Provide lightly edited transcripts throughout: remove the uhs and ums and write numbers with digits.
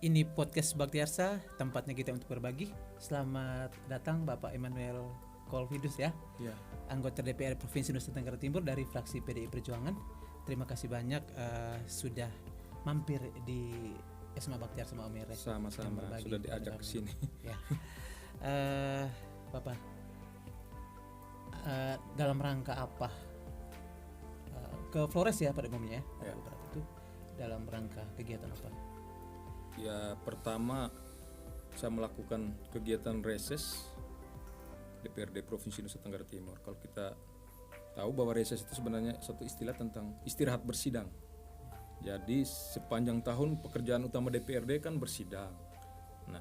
Ini podcast Baktiarsa, tempatnya kita untuk berbagi. Selamat datang Bapak Emmanuel Kolvidus ya, Ya, anggota DPR Provinsi Nusa Tenggara Timur dari fraksi PDI Perjuangan. Terima kasih banyak sudah mampir di SMA Baktiarsa Maumere. sama-sama sudah diajak ke sini. Ya. Bapak, dalam rangka apa ke Flores ya pada umumnya ya? Itu dalam rangka kegiatan apa? Ya, pertama saya melakukan kegiatan reses DPRD Provinsi Nusa Tenggara Timur. Kalau kita tahu bahwa reses itu sebenarnya satu istilah tentang istirahat bersidang. Jadi sepanjang tahun pekerjaan utama DPRD kan bersidang. Nah,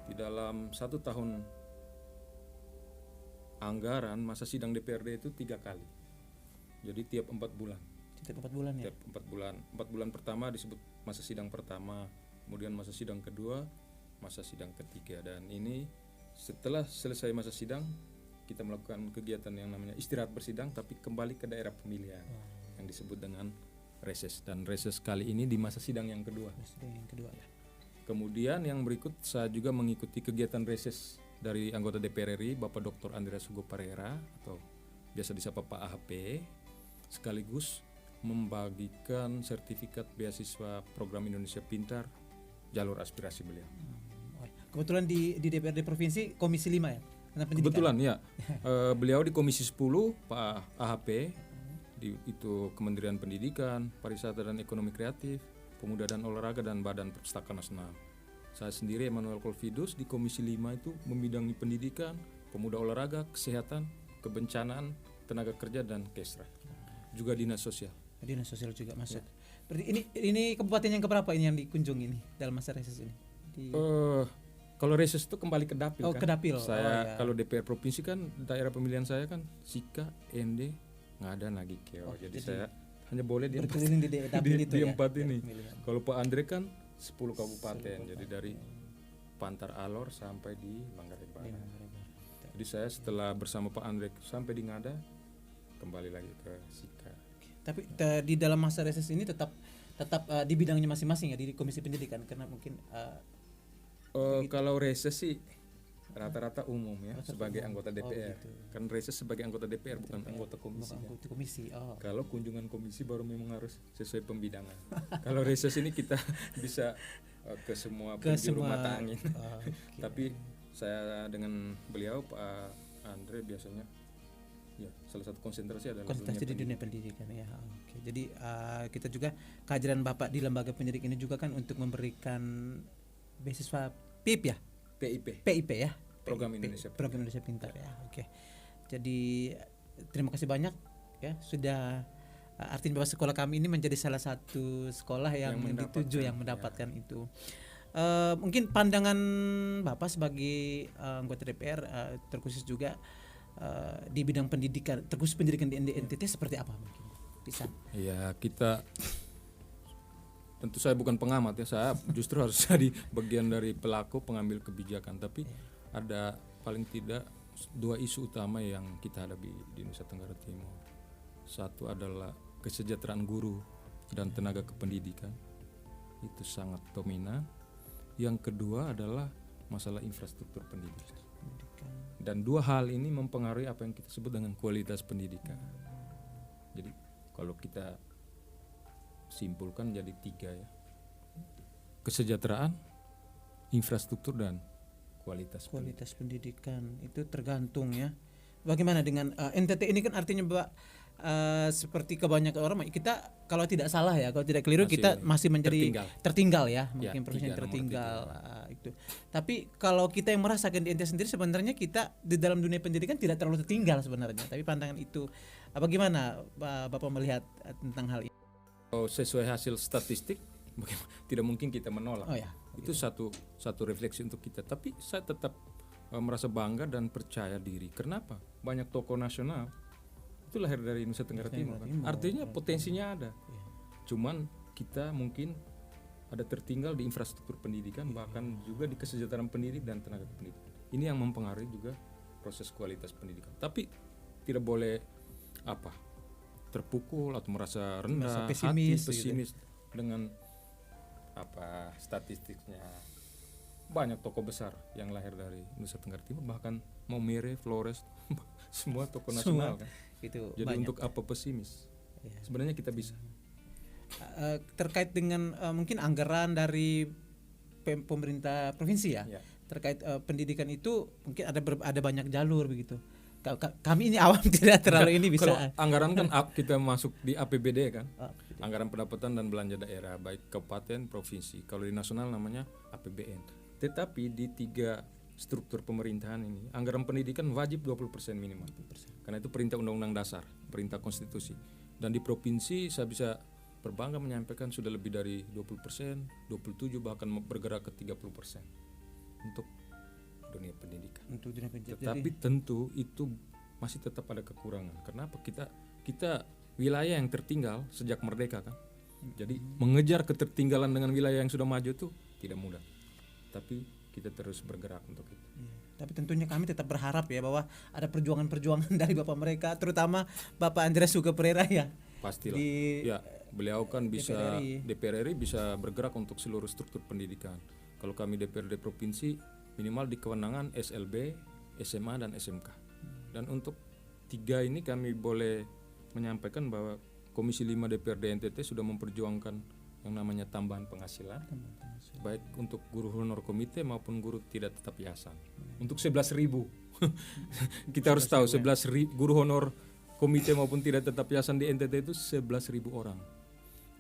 di dalam 1 tahun anggaran masa sidang DPRD itu 3 kali. Jadi tiap 4 bulan. Setiap 4 bulan ya? Tiap 4 bulan. 4 bulan pertama disebut masa sidang pertama, kemudian masa sidang kedua, masa sidang ketiga. Dan ini setelah selesai masa sidang, kita melakukan kegiatan yang namanya istirahat bersidang, tapi kembali ke daerah pemilihan yang disebut dengan reses. Dan reses kali ini di masa sidang yang kedua. Sidang yang kedua ya. Kemudian yang berikut saya juga mengikuti kegiatan reses dari anggota DPR RI Bapak Dr. Andreas Hugo Pereira atau biasa disapa Pak AHP, sekaligus membagikan sertifikat beasiswa program Indonesia Pintar jalur aspirasi beliau. Kebetulan di DPRD Provinsi Komisi 5 ya? Kebetulan ya, beliau di Komisi 10 Pak AHP, itu Kementerian Pendidikan, Pariwisata dan Ekonomi Kreatif, Pemuda dan Olahraga dan Badan Perpustakaan Nasional. Saya sendiri Emmanuel Kolvidus di Komisi 5 itu membidangi pendidikan, pemuda olahraga, kesehatan, kebencanaan, tenaga kerja dan kesra. Juga dinas sosial. Dinas sosial juga masuk. Ya. Berarti ini kabupaten yang keberapa ini yang dikunjungi ini dalam masa reses ini? Kalau reses itu kembali ke Dapil kan. Ke Dapil. Saya kalau DPR provinsi kan daerah pemilihan saya kan Sika, ND, Ngada, Nagikeo. Jadi saya hanya boleh di berkeliling di Dapil itu di ya. 4 ini. Kalau Pak Andre kan 10 kabupaten. Jadi dari Pantar Alor sampai di Manggarai Barat. Jadi saya setelah bersama Pak Andre sampai di Ngada, kembali lagi ke Sika. Tapi di dalam masa reses ini tetap di bidangnya masing-masing ya, di Komisi Pendidikan, karena mungkin kalau reses sih rata-rata umum ya, sebagai anggota DPR. Kan reses sebagai anggota DPR bukan anggota komisi. Kalau kunjungan komisi baru memang harus sesuai pembidangan. Kalau reses ini kita bisa ke semua penjuru mata angin. Tapi saya dengan beliau Pak Andre biasanya ya, salah satu konsentrasi adalah dunia pendidikan ya. Oke. Jadi kita juga kehadiran Bapak di lembaga pendidikan ini juga kan untuk memberikan beasiswa PIP ya? PIP ya. Program Indonesia Pintar ya. Oke. Jadi terima kasih banyak ya sudah artinya bahwa sekolah kami ini menjadi salah satu sekolah yang dituju yang mendapatkan itu. Mungkin pandangan Bapak sebagai anggota DPR terkhusus juga di bidang pendidikan, terkhusus pendidikan di NTT seperti apa mungkin? Bisa. Ya, kita tentu saya bukan pengamat ya, saya justru harus jadi bagian dari pelaku pengambil kebijakan. Tapi ada paling tidak 2 isu utama yang kita hadapi di Nusa Tenggara Timur. Satu adalah kesejahteraan guru dan tenaga kependidikan, itu sangat dominan. Yang kedua adalah masalah infrastruktur pendidikan. Dan 2 hal ini mempengaruhi apa yang kita sebut dengan kualitas pendidikan. Jadi kalau kita simpulkan jadi 3 ya, kesejahteraan, infrastruktur dan kualitas pendidikan itu tergantung ya. Bagaimana dengan NTT ini kan artinya Mbak seperti kebanyakan orang kita kalau tidak salah ya, kalau tidak keliru kita masih menjadi tertinggal ya, mungkin provinsi yang tertinggal itu. Tapi kalau kita yang merasakan di NTT sendiri sebenarnya kita di dalam dunia pendidikan tidak terlalu tertinggal sebenarnya. Tapi pandangan itu bagaimana Bapak melihat tentang hal ini? Sesuai hasil statistik tidak mungkin kita menolak. Itu satu refleksi untuk kita. Tapi saya tetap merasa bangga dan percaya diri. Kenapa? Banyak tokoh nasional itu lahir dari Nusa Tenggara Timur kan? Artinya potensinya ada. Cuman kita mungkin ada tertinggal di infrastruktur pendidikan, bahkan juga di kesejahteraan pendidik dan tenaga pendidikan. Ini yang mempengaruhi juga proses kualitas pendidikan. Tapi tidak boleh terpukul atau merasa rendah, pesimis gitu. Dengan statistiknya banyak toko besar yang lahir dari Nusa Tenggara Timur, bahkan Maumere, Flores semua toko nasional kan. Itu jadi banyak. untuk apa pesimis? Sebenarnya kita bisa. Terkait dengan mungkin anggaran dari pemerintah provinsi ya. Terkait pendidikan itu mungkin ada banyak jalur begitu. Kami ini awam tidak terlalu ini bisa. Kalau anggaran kan kita masuk di APBD kan. Anggaran pendapatan dan belanja daerah baik kabupaten, provinsi. Kalau di nasional namanya APBN. Tetapi di 3 struktur pemerintahan ini anggaran pendidikan wajib 20% minimal. 20%. Karena itu perintah undang-undang dasar, perintah konstitusi. Dan di provinsi saya bisa berbangga menyampaikan sudah lebih dari 20%, 27 bahkan bergerak ke 30% untuk dunia pendidikan. Tetapi tentu itu masih tetap ada kekurangan. Kenapa? Kita wilayah yang tertinggal sejak merdeka kan. Jadi mengejar ketertinggalan dengan wilayah yang sudah maju itu tidak mudah. Tapi kita terus bergerak untuk itu. Tapi tentunya kami tetap berharap ya bahwa ada perjuangan-perjuangan dari Bapak mereka, terutama Bapak Andreas Hugo Pereira ya. Pastilah. Ya, beliau kan bisa DPR RI bisa bergerak untuk seluruh struktur pendidikan. Kalau kami DPRD provinsi minimal di kewenangan SLB, SMA dan SMK. Dan untuk 3 ini kami boleh menyampaikan bahwa Komisi 5 DPRD NTT sudah memperjuangkan yang namanya tambahan penghasilan. Baik untuk guru honor komite maupun guru tidak tetap yayasan. Untuk 11.000. Kita harus tahu 11.000 guru honor komite maupun tidak tetap yayasan di NTT itu 11.000 orang.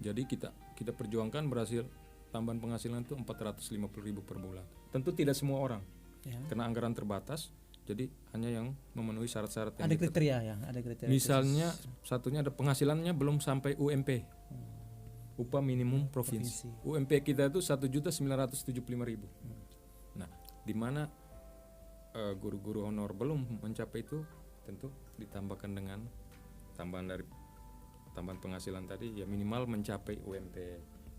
Jadi kita perjuangkan berhasil tambahan penghasilan itu 450.000 per bulan. Tentu tidak semua orang. Karena anggaran terbatas. Jadi hanya yang memenuhi syarat-syarat yang ada kriteria ya, ada kriteria. Misalnya satunya ada penghasilannya belum sampai UMP. Upah minimum provinsi. UMP kita itu 1.975.000. Nah, di mana guru-guru honor belum mencapai itu, tentu ditambahkan dengan tambahan penghasilan tadi ya minimal mencapai UMP.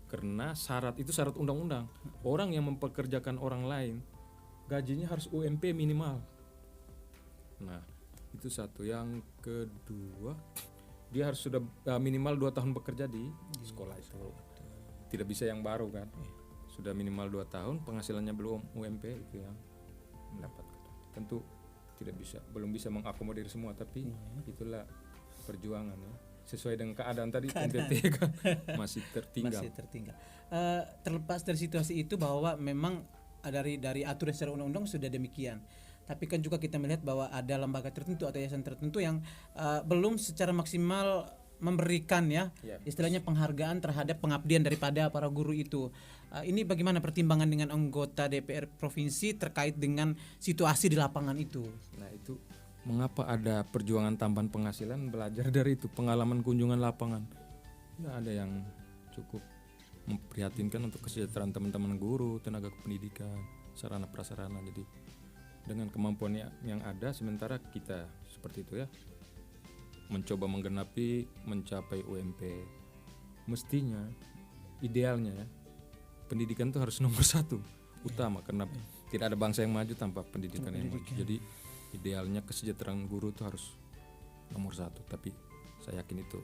Karena syarat itu syarat undang-undang. Orang yang mempekerjakan orang lain gajinya harus UMP minimal. Nah, itu satu. Yang kedua, dia harus sudah minimal 2 tahun bekerja di sekolah itu. Tidak bisa yang baru kan. Sudah minimal 2 tahun, penghasilannya belum UMP itu yang mendapatkan. Tentu belum bisa mengakomodir semua, tapi itulah perjuangan ya. Sesuai dengan keadaan tadi NTT kan masih tertinggal. Terlepas dari situasi itu bahwa memang dari aturan secara undang-undang sudah demikian. Tapi kan juga kita melihat bahwa ada lembaga tertentu atau yayasan tertentu yang belum secara maksimal memberikan istilahnya penghargaan terhadap pengabdian daripada para guru itu. Ini bagaimana pertimbangan dengan anggota DPR provinsi terkait dengan situasi di lapangan itu? Nah, itu mengapa ada perjuangan tambahan penghasilan, belajar dari itu pengalaman kunjungan lapangan. Ya, ada yang cukup memprihatinkan untuk kesejahteraan teman-teman guru, tenaga kependidikan, sarana prasarana. Jadi dengan kemampuan yang ada, sementara kita seperti itu ya mencoba mencapai UMP. Mestinya idealnya ya pendidikan itu harus nomor 1 utama, karena tidak ada bangsa yang maju tanpa pendidikan yang maju. Jadi idealnya kesejahteraan guru itu harus nomor 1. Tapi saya yakin itu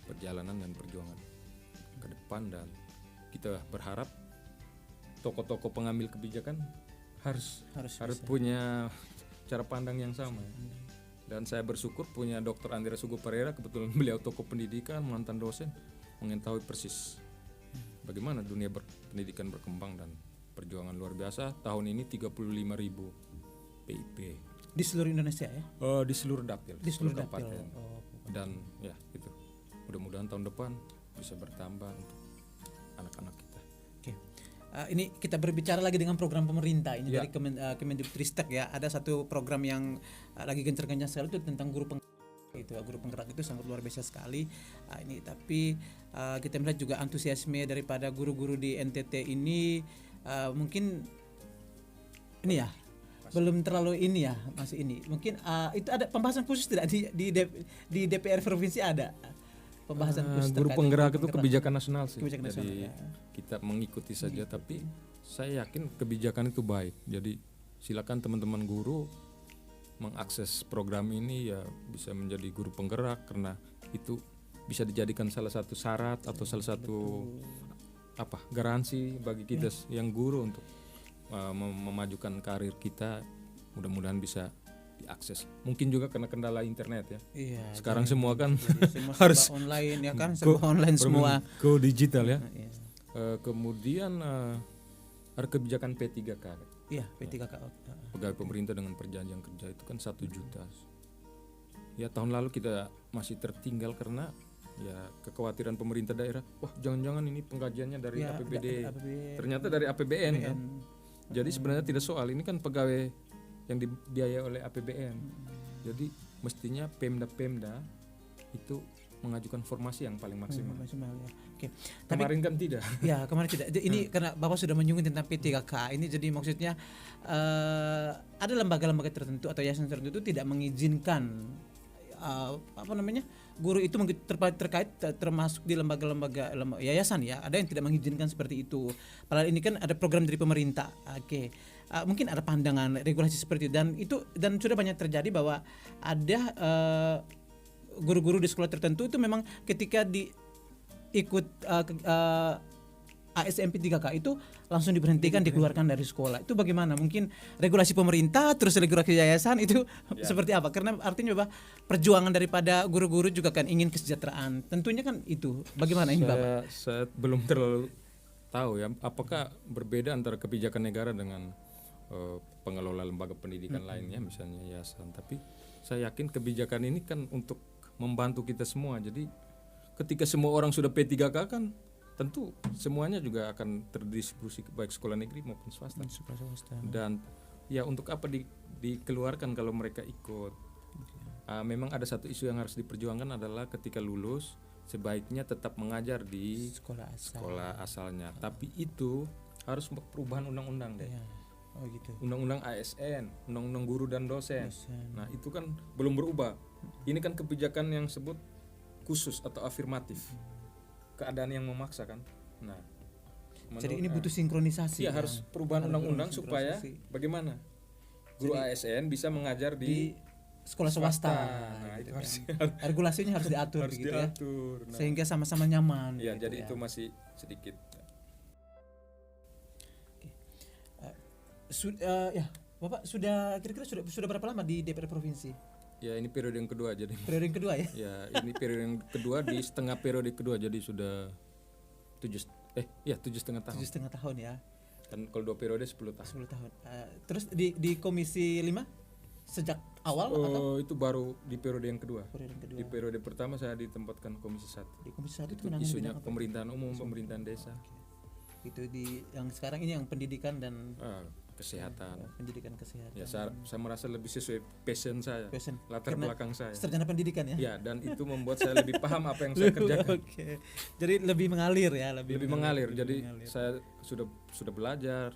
perjalanan dan perjuangan ke depan, dan kita berharap tokoh-tokoh pengambil kebijakan harus punya cara pandang yang sama. Dan saya bersyukur punya Dr. Andreas Hugo Pereira, kebetulan beliau tokoh pendidikan, mantan dosen, mengetahui persis bagaimana dunia pendidikan berkembang dan perjuangan luar biasa. Tahun ini 35.000 PIP di seluruh Indonesia ya? Di seluruh dapil, di seluruh dapil. Dan ya itu mudah-mudahan tahun depan bisa bertambah untuk anak-anak kita. Ini kita berbicara lagi dengan program pemerintah ini dari Kemendikbudristek ya. Ada satu program yang lagi gencar-gencar sekali itu tentang guru penggerak itu sangat luar biasa sekali. Ini tapi kita melihat juga antusiasme daripada guru-guru di NTT ini mungkin ini ya belum terlalu ini ya, masih ini. Mungkin itu ada pembahasan khusus tidak di DPR provinsi ada? Pembahasan guru penggerak itu kebijakan nasional sih. Kebijakan jadi kita mengikuti saja, tapi saya yakin kebijakan itu baik. Jadi silakan teman-teman guru mengakses program ini ya, bisa menjadi guru penggerak, karena itu bisa dijadikan salah satu syarat atau salah satu garansi bagi kita yang guru untuk memajukan karir kita, mudah-mudahan bisa diakses. Mungkin juga karena kendala internet ya. Iya, sekarang semua kan semua harus online ya kan, semua online semua. Go digital ya. Iya. Kemudian ada kebijakan P3K. Iya, P3K. Pegawai pemerintah dengan perjanjian kerja itu kan 1 juta. Ya tahun lalu kita masih tertinggal karena ya kekhawatiran pemerintah daerah. Wah, jangan-jangan ini penggajiannya dari APBD. Ternyata dari APBN kan. Jadi sebenarnya tidak soal, ini kan pegawai yang dibiayai oleh APBN. Jadi mestinya Pemda itu mengajukan formasi yang paling maksimal. Ya. Oke. Kemarin kan tidak. Ya, kemarin tidak. Ini karena Bapak sudah menyinggung tentang P3K ini, jadi maksudnya ada lembaga-lembaga tertentu atau yayasan tertentu tidak mengizinkan guru itu terkait termasuk di lembaga-lembaga yayasan ya, ada yang tidak mengizinkan seperti itu. Padahal ini kan ada program dari pemerintah. Oke. Mungkin ada pandangan regulasi seperti itu dan sudah banyak terjadi bahwa ada guru-guru di sekolah tertentu itu memang ketika ikut ASN P3K itu langsung diberhentikan, dikeluarkan dari sekolah. Itu bagaimana? Mungkin regulasi pemerintah terus regulasi yayasan itu seperti apa? Karena artinya Bapak, perjuangan daripada guru-guru juga kan ingin kesejahteraan. Tentunya kan itu. Bagaimana ini Bapak? Saya belum terlalu tahu ya, apakah berbeda antara kebijakan negara dengan pengelola lembaga pendidikan lainnya, misalnya yayasan. Tapi saya yakin kebijakan ini kan untuk membantu kita semua. Jadi ketika semua orang sudah P3K kan tentu semuanya juga akan terdistribusi baik sekolah negeri maupun swasta. Dan ya untuk apa dikeluarkan kalau mereka ikut? Memang ada satu isu yang harus diperjuangkan adalah ketika lulus sebaiknya tetap mengajar di sekolah asalnya. Tapi itu harus perubahan undang-undang deh. Oh gitu. Undang-undang ASN, undang-undang guru dan dosen. Nah itu kan belum berubah. Ini kan kebijakan yang sebut khusus atau afirmatif. Keadaan yang memaksa kan. Nah, jadi ini butuh sinkronisasi. Iya, harus perubahan undang-undang supaya bagaimana guru ASN bisa mengajar di sekolah swasta. Nah, itu harus regulasinya harus diatur harus gitu diatur. Ya. Sehingga sama-sama nyaman. Iya, gitu jadi itu masih sedikit. Bapak sudah kira-kira sudah berapa lama di DPR provinsi? Ya ini periode yang kedua jadi. Periode yang kedua ya? Ya ini periode yang kedua di setengah periode kedua jadi sudah 7,5 tahun. 7,5 tahun ya. Kan kalau 2 periode 10 tahun. 10 tahun. Terus di komisi 5 sejak awal atau? Itu baru di periode yang kedua. Di periode pertama saya ditempatkan komisi 1. Di komisi 1 itu isunya pemerintahan umum, pemerintahan desa. Itu yang sekarang ini yang pendidikan dan kesehatan. Pendidikan kesehatan. Ya saya merasa lebih sesuai passion saya. Latar belakang saya. Sarjana pendidikan ya. Ya, dan itu membuat saya lebih paham apa yang saya kerjakan. Oke. Jadi lebih mengalir ya, lebih mengalir. Jadi saya sudah belajar,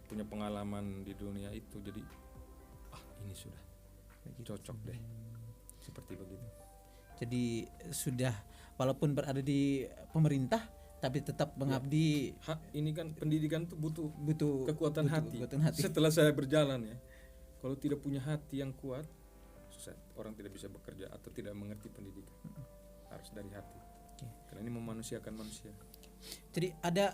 punya pengalaman di dunia itu. Jadi ini sudah cocok deh. Seperti begitu. Jadi sudah walaupun berada di pemerintah tapi tetap mengabdi. Ini kan pendidikan tuh butuh kekuatan hati. Setelah saya berjalan ya, kalau tidak punya hati yang kuat, susah. Orang tidak bisa bekerja atau tidak mengerti pendidikan. Harus dari hati. Karena ini memanusiakan manusia. Jadi ada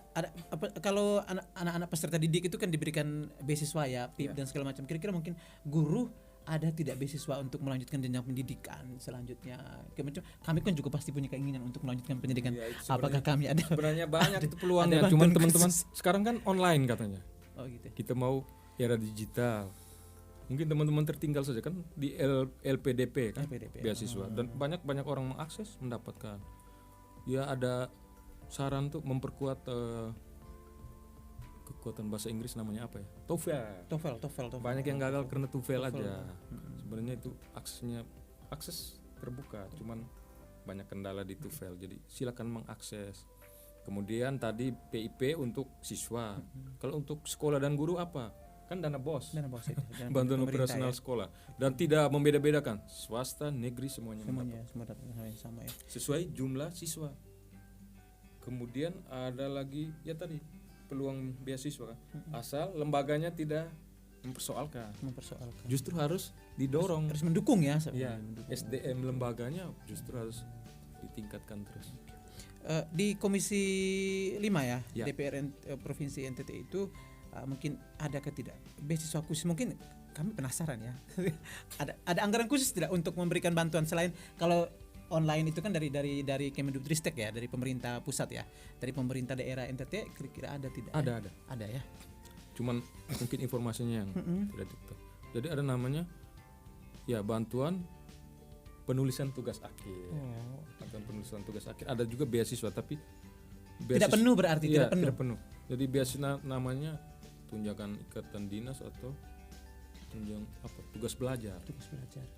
kalau anak-anak peserta didik itu kan diberikan beasiswa ya, PIP dan segala macam. Kira-kira mungkin guru ada tidak beasiswa untuk melanjutkan jenjang pendidikan selanjutnya? Kami kan juga pasti punya keinginan untuk melanjutkan pendidikan. Ya, apakah kami ada? Sebenarnya banyak itu peluangnya. Cuman teman-teman sekarang kan online katanya. Oh gitu. Kita mau era digital. Mungkin teman-teman tertinggal saja kan di LPDP kan, beasiswa. Dan banyak orang mengakses mendapatkan. Ya ada saran tuh memperkuat kekuatan bahasa Inggris namanya apa ya? TOEFL. Banyak yang gagal karena TOEFL aja. Sebenarnya itu akses terbuka, cuman banyak kendala di TOEFL. Jadi silakan mengakses. Kemudian tadi PIP untuk siswa. Kalau untuk sekolah dan guru apa? Kan dana BOS. Bantuan operasional sekolah. Dan tidak membeda-bedakan swasta, negeri semua sama ya. Sesuai jumlah siswa. Kemudian ada lagi ya tadi peluang beasiswa kan. Asal lembaganya tidak mempersoalkan. Justru harus didorong. Harus mendukung ya. Ya, SDM lembaganya justru harus ditingkatkan terus. Di Komisi 5 ya, Ya. DPR Provinsi NTT itu mungkin ada tidak beasiswa khusus, mungkin kami penasaran ya. ada anggaran khusus tidak untuk memberikan bantuan selain kalau online itu kan dari Kemendikbudristek ya, dari pemerintah pusat ya, dari pemerintah daerah NTT kira-kira ada tidak? Ada ya. Cuman mungkin informasinya yang tidak TikTok. Jadi ada namanya ya bantuan penulisan tugas akhir. Bantuan penulisan tugas akhir. Ada juga beasiswa tapi tidak penuh berarti iya, tidak penuh. Jadi beasiswa namanya tunjangan ikatan dinas atau tunjang tugas belajar.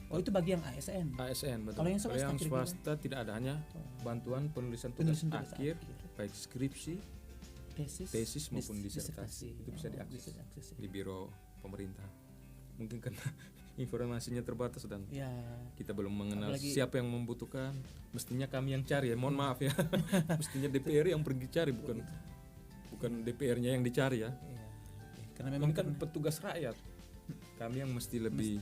Oh, itu bagi yang ASN. Betul. Kalau yang swasta tidak ada, hanya bantuan penulisan tugas akhir baik skripsi, tesis maupun disertasi. Itu bisa diakses di biro pemerintah. Mungkin karena informasinya terbatas dan kita belum mengenal siapa yang membutuhkan. Mestinya kami yang cari ya, mohon maaf ya. Mestinya DPR yang pergi cari, bukan DPR-nya yang dicari ya. Karena memang kan petugas rakyat. Kami yang mesti lebih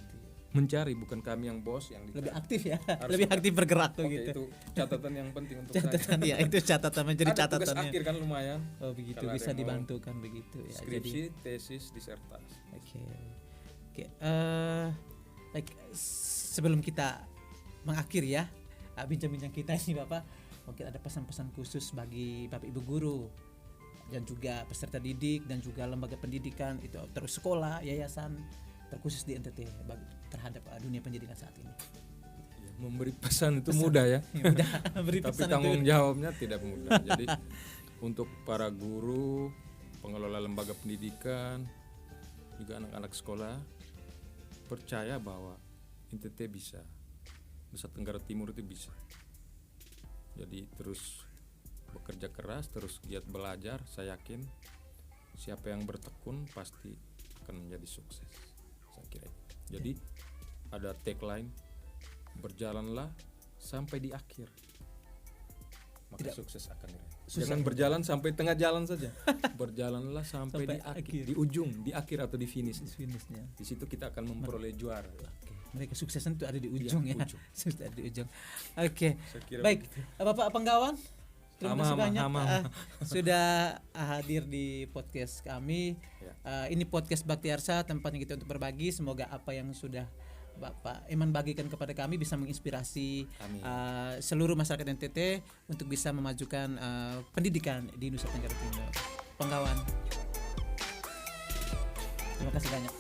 mencari, bukan kami yang bos yang dicari. Lebih aktif ya, lebih aktif bergerak tuh gitu. Itu catatan yang penting untuk catatan saya. Ya, itu catatan menjadi catatannya. Tugas akhir kan lumayan. Oh begitu, bisa dibantu kan begitu ya. Skripsi, tesis, disertasi. Oke. Sebelum kita mengakhiri ya bincang-bincang kita ini Bapak, mungkin ada pesan-pesan khusus bagi Bapak Ibu guru dan juga peserta didik dan juga lembaga pendidikan itu terus sekolah, yayasan terkhusus di NTT terhadap dunia pendidikan saat ini. Memberi pesan itu mudah ya. Tapi tanggung jawabnya tidak mudah. Jadi untuk para guru, pengelola lembaga pendidikan, juga anak-anak sekolah percaya bahwa NTT bisa, Nusa Tenggara Timur itu bisa. Jadi terus bekerja keras, terus giat belajar. Saya yakin siapa yang bertekun pasti akan menjadi sukses, saya kira. Jadi ada tagline, berjalanlah sampai di akhir, maka sukses akan diraih. Jangan berjalan sampai tengah jalan saja. Berjalanlah sampai di akhir, di ujung, di akhir atau di finishnya. Di situ kita akan memperoleh juara. Mereka suksesan itu ada di ujung ya. Sukses ada di ujung. Baik, begitu. Bapak Penggawan, terima kasih banyak sudah hadir di podcast kami. Ini podcast Baktiarsa, tempatnya kita untuk berbagi. Semoga apa yang sudah Bapak Eman bagikan kepada kami bisa menginspirasi seluruh masyarakat NTT untuk bisa memajukan pendidikan di Nusa Tenggara Timur. Penggawan, terima kasih banyak.